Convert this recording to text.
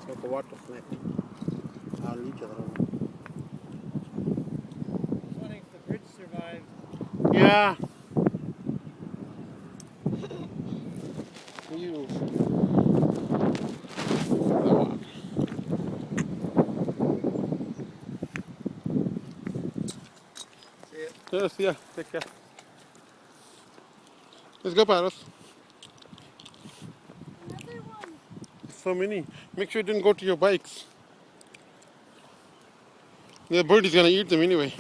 It's like a water snake. I'll eat it. Wondering if the bridge survived. Yeah. You. Yes, yeah, take care. Let's go, Paros. Another one. So many. Make sure you didn't go to your bikes. The bird is gonna eat them anyway.